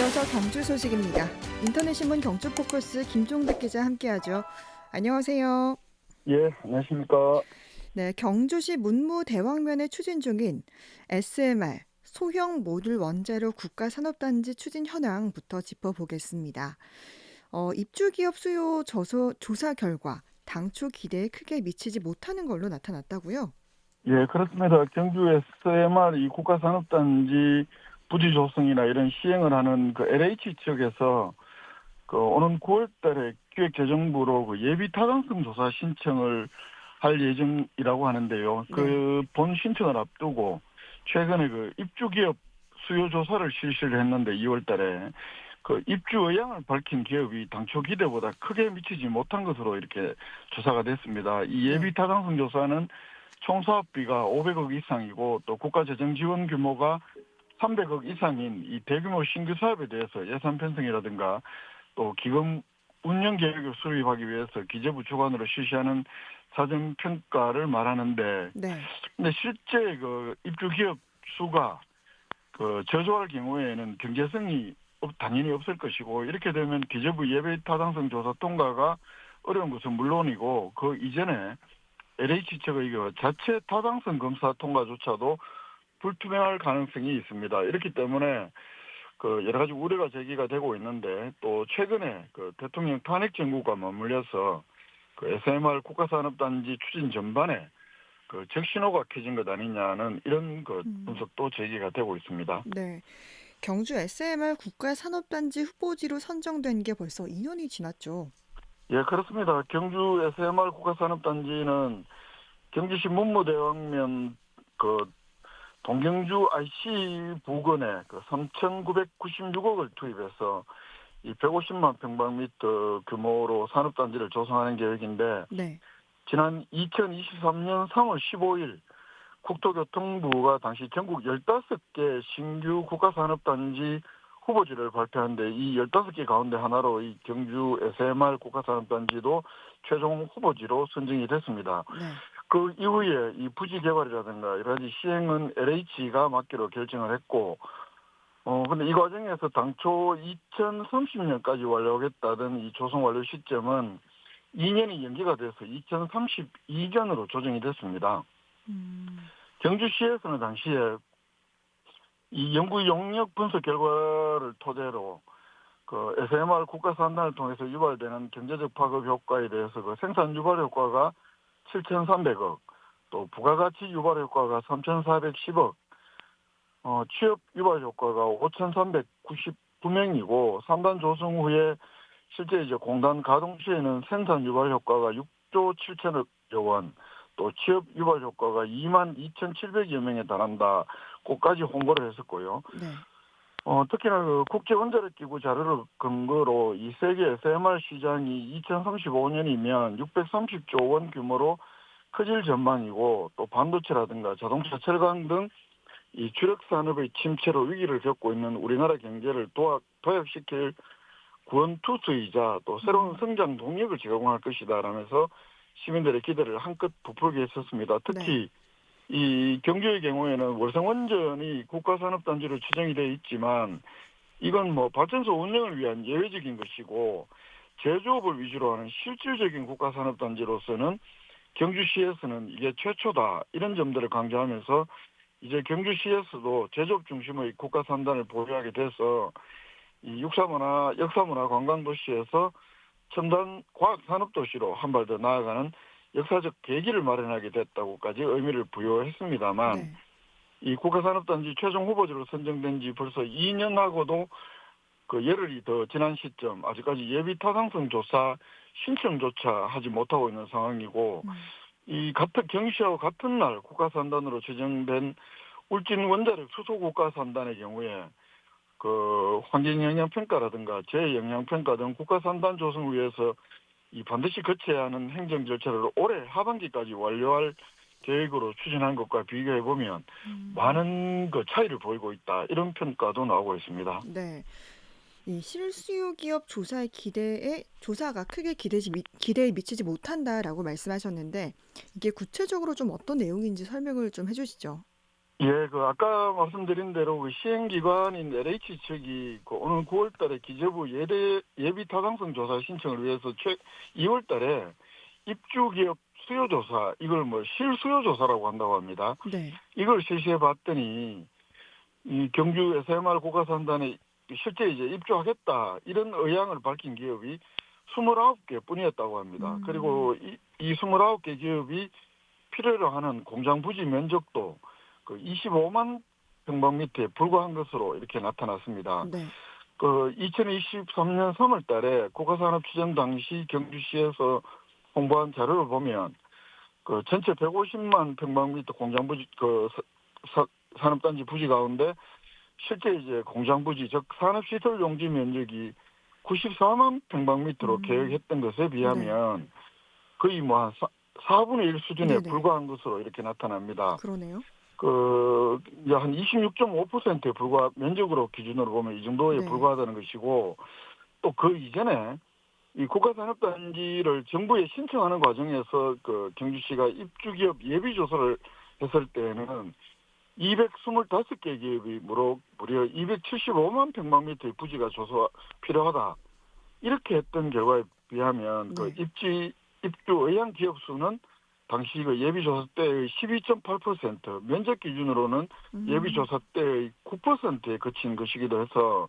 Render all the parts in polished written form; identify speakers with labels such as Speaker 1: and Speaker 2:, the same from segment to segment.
Speaker 1: 이어서 경주 소식입니다. 인터넷 신문 경주 포커스 김종득 기자 함께하죠. 안녕하세요.
Speaker 2: 예, 안녕하십니까.
Speaker 1: 네, 경주시 문무대왕면에 추진 중인 SMR 소형 모듈 원자로 국가산업단지 추진 현황부터 짚어보겠습니다. 입주기업 수요 조사 결과 당초 기대에 크게 미치지 못하는 걸로 나타났다고요?
Speaker 2: 예, 그렇습니다. 경주 SMR 이 국가산업단지 부지 조성이나 이런 시행을 하는 그 LH 측에서 그 오는 9월 달에 기획재정부로 그 예비 타당성 조사 신청을 할 예정이라고 하는데요.
Speaker 1: 네.
Speaker 2: 그 본 신청을 앞두고 최근에 그 입주기업 수요 조사를 실시를 했는데 2월 달에 그 입주 의향을 밝힌 기업이 당초 기대보다 크게 미치지 못한 것으로 이렇게 조사가 됐습니다. 이 예비
Speaker 1: 네.
Speaker 2: 타당성 조사는 총 사업비가 500억 이상이고 또 국가 재정 지원 규모가 300억 이상인 이 대규모 신규 사업에 대해서 예산 편성이라든가 또 기금 운영 계획을 수립하기 위해서 기재부 주관으로 실시하는 사전 평가를 말하는데,
Speaker 1: 네.
Speaker 2: 근데 실제 그 입주 기업 수가 그 저조할 경우에는 경제성이 당연히 없을 것이고, 이렇게 되면 기재부 예배 타당성 조사 통과가 어려운 것은 물론이고 그 이전에 LH 측의 그 자체 타당성 검사 통과조차도 불투명할 가능성이 있습니다. 이렇기 때문에 그 여러 가지 우려가 제기가 되고 있는데, 또 최근에 그 대통령 탄핵 정부가 맞물려서 그 SMR 국가산업단지 추진 전반에 그 적신호가 켜진 것 아니냐는 이런 그
Speaker 1: 음,
Speaker 2: 분석도 제기가 되고 있습니다.
Speaker 1: 네. 경주 SMR 국가산업단지 후보지로 선정된 게 벌써 2년이 지났죠.
Speaker 2: 예, 그렇습니다. 경주 SMR 국가산업단지는 경주시 문무대왕면 그 동경주 IC 부근에 그 3,996억을 투입해서 이 150만 평방미터 규모로 산업단지를 조성하는 계획인데,
Speaker 1: 네.
Speaker 2: 지난 2023년 3월 15일 국토교통부가 당시 전국 15개 신규 국가산업단지 후보지를 발표하는데, 이 15개 가운데 하나로 이 경주 SMR 국가산업단지도 최종 후보지로 선정이 됐습니다.
Speaker 1: 네.
Speaker 2: 그 이후에 이 부지 개발이라든가 여러 가지 시행은 LH가 맡기로 결정을 했고, 근데 이 과정에서 당초 2030년까지 완료하겠다던 이 조성 완료 시점은 2년이 연기가 돼서 2032년으로 조정이 됐습니다.
Speaker 1: 음,
Speaker 2: 경주시에서는 당시에 이 연구 용역 분석 결과를 토대로 그 SMR 국가산단을 통해서 유발되는 경제적 파급 효과에 대해서 그 생산 유발 효과가 7,300억, 또 부가가치 유발 효과가 3,410억, 취업 유발 효과가 5,399명이고, 3단 조성 후에 실제 이제 공단 가동 시에는 생산 유발 효과가 6조 7천억 원, 또 취업 유발 효과가 2만 2,700여 명에 달한다고까지 홍보를 했었고요.
Speaker 1: 네.
Speaker 2: 특히나 그 국제원자력기구 자료를 근거로 이 세계 SMR 시장이 2035년이면 630조 원 규모로 커질 전망이고, 또 반도체라든가 자동차, 철강 등 이 주력 산업의 침체로 위기를 겪고 있는 우리나라 경제를 도약시킬 구원 투수이자 또 새로운
Speaker 1: 음,
Speaker 2: 성장 동력을 제공할 것이다라면서 시민들의 기대를 한껏 부풀게 했었습니다.
Speaker 1: 네.
Speaker 2: 특히 이 경주의 경우에는 월성원전이 국가산업단지로 지정이 돼 있지만, 이건 뭐 발전소 운영을 위한 예외적인 것이고 제조업을 위주로 하는 실질적인 국가산업단지로서는 경주시에서는 이게 최초다, 이런 점들을 강조하면서 이제 경주시에서도 제조업 중심의 국가산단을 보유하게 돼서 이 육사문화, 역사문화 관광도시에서 첨단 과학산업도시로 한 발 더 나아가는 역사적 계기를 마련하게 됐다고까지 의미를 부여했습니다만,
Speaker 1: 네.
Speaker 2: 이 국가산업단지 최종 후보지로 선정된 지 벌써 2년하고도 그 열흘이 더 지난 시점 아직까지 예비 타당성 조사 신청조차 하지 못하고 있는 상황이고,
Speaker 1: 음,
Speaker 2: 이 같은 경시하고 같은 날 국가산단으로 지정된 울진 원자력 수소 국가산단의 경우에 그 환경영향평가라든가 재영향평가 등 국가산단 조성을 위해서 이 반드시 거쳐야 하는 행정 절차를 올해 하반기까지 완료할 계획으로 추진한 것과 비교해 보면
Speaker 1: 음,
Speaker 2: 많은 그 차이를 보이고 있다, 이런 평가도 나오고 있습니다.
Speaker 1: 네. 이 실수요 기업 조사가 크게 기대에 미치지 못한다라고 말씀하셨는데 이게 구체적으로 좀 어떤 내용인지 설명을 좀 해주시죠.
Speaker 2: 예, 그 아까 말씀드린 대로 그 시행기관인 LH 측이 그 오는 9월달에 기재부 예비 타당성 조사 신청을 위해서 2월달에 입주기업 수요조사, 이걸 뭐 실수요 조사라고 한다고 합니다.
Speaker 1: 네.
Speaker 2: 이걸 실시해 봤더니 이 경주 SMR 고가산단에 실제 이제 입주하겠다 이런 의향을 밝힌 기업이 29개 뿐이었다고 합니다. 그리고 이 29개 기업이 필요로 하는 공장 부지 면적도 그 25만 평방미터에 불과한 것으로 이렇게 나타났습니다.
Speaker 1: 네.
Speaker 2: 그 2023년 3월 달에 고가산업 추진 당시 경주시에서 홍보한 자료를 보면 그 전체 150만 평방미터 공장 부지 산업단지 부지 가운데 실제 이제 공장 부지 즉 산업시설 용지 면적이 94만 평방미터로 계획했던 것에 비하면 거의 뭐 한 4분의 1 수준에
Speaker 1: 네네.
Speaker 2: 불과한 것으로 이렇게 나타납니다.
Speaker 1: 그러네요.
Speaker 2: 그 이제 한 26.5%에 불과 면적으로 기준으로 보면 이 정도에
Speaker 1: 네.
Speaker 2: 불과하다는 것이고 또 그 이전에 이 국가산업단지를 정부에 신청하는 과정에서 그 경주시가 입주기업 예비 조사를 했을 때는 225개 기업이 무려 275만 평방미터의 부지가 조사 필요하다. 이렇게 했던 결과에 비하면 그 입주 의향 기업 수는 당시 그 예비조사 때의 12.8%, 면적 기준으로는 예비조사 때의 9%에 그친 것이기도 해서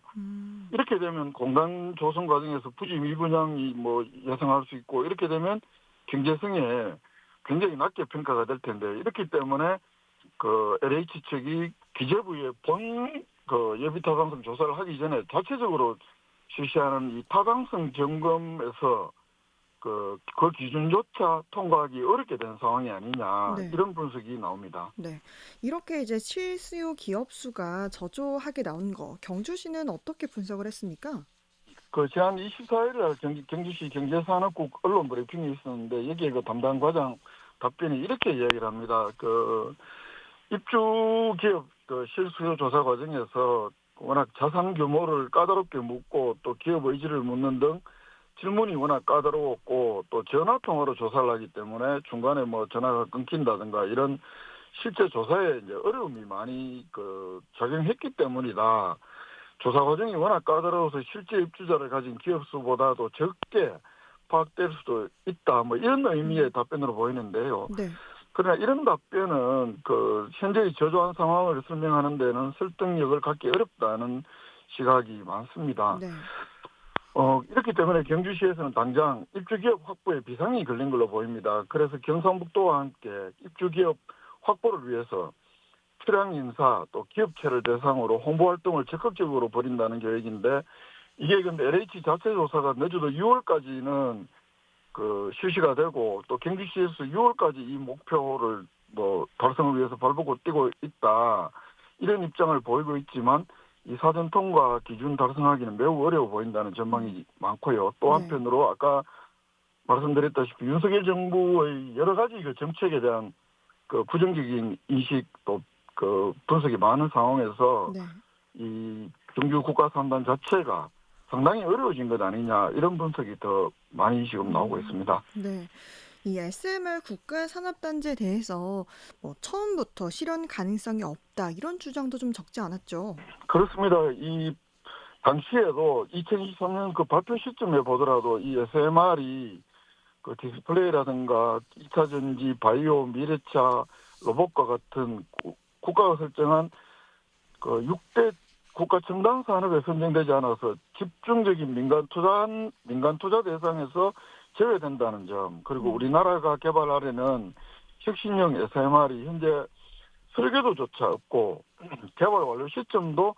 Speaker 2: 이렇게 되면 공간 조성 과정에서 부지 미분양이 뭐 예상할 수 있고 이렇게 되면 경제성에 굉장히 낮게 평가가 될 텐데 이렇기 때문에 그 LH 측이 기재부에 그 예비 타당성 조사를 하기 전에 자체적으로 실시하는 이 타당성 점검에서 그 기준조차 통과하기 어렵게 된 상황이 아니냐 이런 분석이 나옵니다.
Speaker 1: 네. 이렇게 이제 실수요 기업 수가 저조하게 나온 거 경주시는 어떻게 분석을 했습니까?
Speaker 2: 그 지난 24일 경주시 경제산업국 언론 브리핑이 있었는데 여기에 그 담당 과장 답변이 이렇게 이야기를 합니다. 그 입주 기업 그 실수요 조사 과정에서 워낙 자산 규모를 까다롭게 묻고 또 기업 의지를 묻는 등 질문이 워낙 까다로웠고 또 전화 통화로 조사를 하기 때문에 중간에 뭐 전화가 끊긴다든가 이런 실제 조사에 이제 어려움이 많이 그 작용했기 때문이다. 조사 과정이 워낙 까다로워서 실제 입주자를 가진 기업 수보다도 적게 파악될 수도 있다. 뭐 이런 의미의 답변으로 보이는데요.
Speaker 1: 네.
Speaker 2: 그러나 이런 답변은 그 현재의 저조한 상황을 설명하는 데는 설득력을 갖기 어렵다는 시각이 많습니다.
Speaker 1: 네.
Speaker 2: 이렇기 때문에 경주시에서는 당장 입주기업 확보에 비상이 걸린 걸로 보입니다. 그래서 경상북도와 함께 입주기업 확보를 위해서 출향 인사 또 기업체를 대상으로 홍보 활동을 적극적으로 벌인다는 계획인데 이게 근데 LH 자체 조사가 늦어도 6월까지는 그 실시가 되고 또 경주시에서 6월까지 이 목표를 뭐 달성을 위해서 발벗고 뛰고 있다 이런 입장을 보이고 있지만 이 사전 통과 기준 달성하기는 매우 어려워 보인다는 전망이 많고요. 또 한편으로 아까 말씀드렸다시피 윤석열 정부의 여러 가지 그 정책에 대한 그 부정적인 인식 또 그 분석이 많은 상황에서 이 경주 국가산단 자체가 상당히 어려워진 것 아니냐 이런 분석이 더 많이 지금 나오고 있습니다.
Speaker 1: 네. 이 SMR 국가산업단지에 대해서 뭐 처음부터 실현 가능성이 없다 이런 주장도 좀 적지 않았죠.
Speaker 2: 그렇습니다. 이 당시에도 2023년 그 발표 시점에 보더라도 이 SMR이 그 디스플레이라든가 2차 전지, 바이오, 미래차, 로봇과 같은 국가가 설정한 그 6대 국가 첨단 산업에 선정되지 않아서 집중적인 민간 투자 대상에서 제외된다는 점, 그리고 우리나라가 개발하려는 혁신형 SMR이 현재 설계도조차 없고 개발 완료 시점도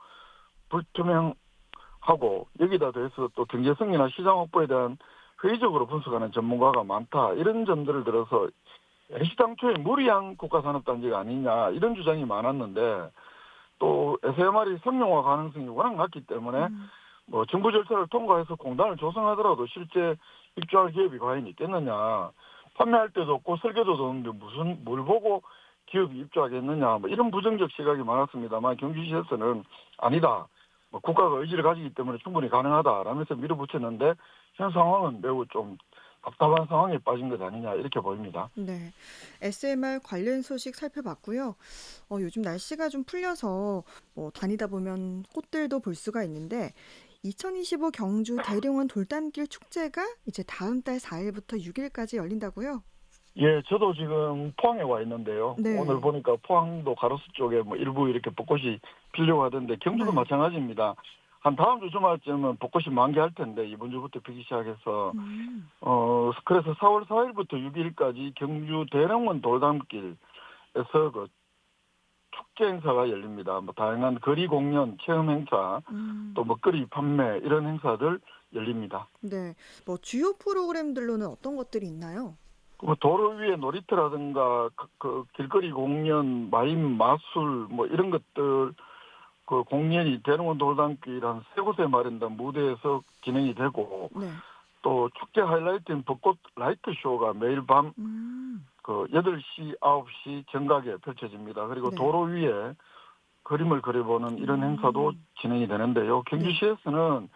Speaker 2: 불투명하고 여기다 대해서 또 경제성이나 시장 확보에 대한 회의적으로 분석하는 전문가가 많다. 이런 점들을 들어서 시당초에 무리한 국가산업단지가 아니냐 이런 주장이 많았는데 또 SMR이 상용화 가능성이 워낙 낮기 때문에 뭐 정부 절차를 통과해서 공단을 조성하더라도 실제 입주할 기업이 과연 있겠느냐. 판매할 때도 없고 설계도도 없는데 무슨 뭘 보고 기업이 입주하겠느냐. 뭐 이런 부정적 시각이 많았습니다만 경주시에서는 아니다. 뭐 국가가 의지를 가지기 때문에 충분히 가능하다라면서 밀어붙였는데 현 상황은 매우 좀 답답한 상황에 빠진 것 아니냐 이렇게 보입니다.
Speaker 1: 네. SMR 관련 소식 살펴봤고요. 요즘 날씨가 좀 풀려서 뭐 다니다 보면 꽃들도 볼 수가 있는데 2025 경주 대릉원 돌담길 축제가 이제 다음 달 4일부터 6일까지 열린다고요?
Speaker 2: 예, 저도 지금 포항에 와 있는데요. 오늘
Speaker 1: 네.
Speaker 2: 보니까 포항도 가로수 쪽에 뭐 일부 이렇게 벚꽃이 피려고 하던데 경주도
Speaker 1: 네.
Speaker 2: 마찬가지입니다. 한 다음 주 주말쯤은 벚꽃이 만개할 텐데 이번 주부터 피기 시작해서
Speaker 1: 음.
Speaker 2: 그래서 4월 4일부터 6일까지 경주 대릉원 돌담길에서 그 축제 행사가 열립니다. 뭐 다양한 거리 공연, 체험 행사,
Speaker 1: 음.
Speaker 2: 또 먹거리 판매 이런 행사들 열립니다.
Speaker 1: 네. 뭐 주요 프로그램들로는 어떤 것들이 있나요?
Speaker 2: 뭐 도로 위에 놀이터라든가 그 길거리 공연, 마임, 마술 뭐 이런 것들 그 공연이 대릉원 돌담길 한 세 곳에 마련된 무대에서 진행이 되고
Speaker 1: 네.
Speaker 2: 또 축제 하이라이트인 벚꽃 라이트 쇼가 매일 밤
Speaker 1: 음.
Speaker 2: 그 8시, 9시 정각에 펼쳐집니다. 그리고
Speaker 1: 네.
Speaker 2: 도로 위에 그림을 그려보는 이런 행사도
Speaker 1: 음.
Speaker 2: 진행이 되는데요.
Speaker 1: 네.
Speaker 2: 경주시에서는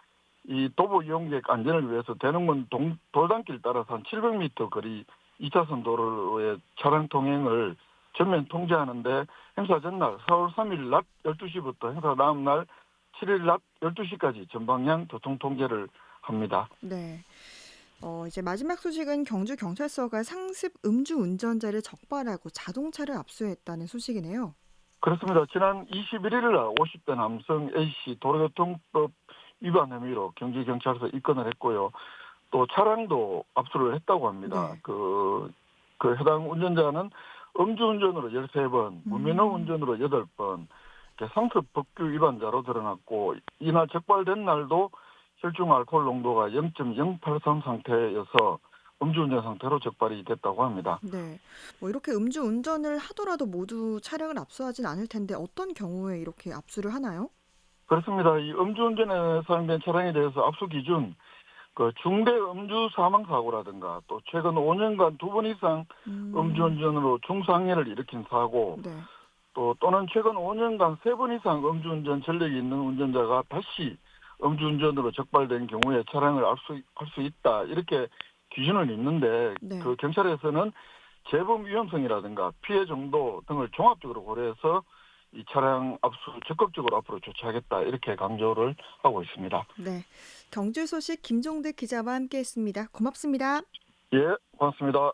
Speaker 2: 이 도보 이용객 안전을 위해서 대릉원 돌담길 따라서 한 700m 거리 2차선 도로의 차량 통행을 전면 통제하는데 행사 전날 4월 3일 낮 12시부터 행사 다음 날 7일 낮 12시까지 전방향 교통 통제를 합니다.
Speaker 1: 네. 이제 마지막 소식은 경주경찰서가 상습 음주 운전자를 적발하고 자동차를 압수했다는 소식이네요.
Speaker 2: 그렇습니다. 지난 21일 날 50대 남성 A씨 도로교통법 위반 혐의로 경주경찰서 입건을 했고요. 또 차량도 압수를 했다고 합니다.
Speaker 1: 네.
Speaker 2: 그 해당 운전자는 음주운전으로 13번, 무면허
Speaker 1: 음.
Speaker 2: 운전으로 8번, 상습 법규 위반자로 드러났고 이날 적발된 날도 혈중 알코올 농도가 0.083 상태여서 음주운전 상태로 적발이 됐다고 합니다.
Speaker 1: 네. 뭐 이렇게 음주 운전을 하더라도 모두 차량을 압수하진 않을 텐데 어떤 경우에 이렇게 압수를 하나요?
Speaker 2: 그렇습니다. 이 음주운전에 사용된 차량에 대해서 압수 기준 그 중대 음주 사망 사고라든가 또 최근 5년간 2번 이상
Speaker 1: 음.
Speaker 2: 음주운전으로 중상해를 일으킨 사고
Speaker 1: 네.
Speaker 2: 또는 최근 5년간 3번 이상 음주운전 전력이 있는 운전자가 다시 음주운전으로 적발된 경우에 차량을 압수할 수 있다 이렇게 기준은 있는데 그
Speaker 1: 네.
Speaker 2: 경찰에서는 재범 위험성이라든가 피해 정도 등을 종합적으로 고려해서 이 차량 압수 적극적으로 앞으로 조치하겠다 이렇게 강조를 하고 있습니다.
Speaker 1: 네. 경주 소식 김종대 기자와 함께했습니다. 고맙습니다.
Speaker 2: 예, 고맙습니다.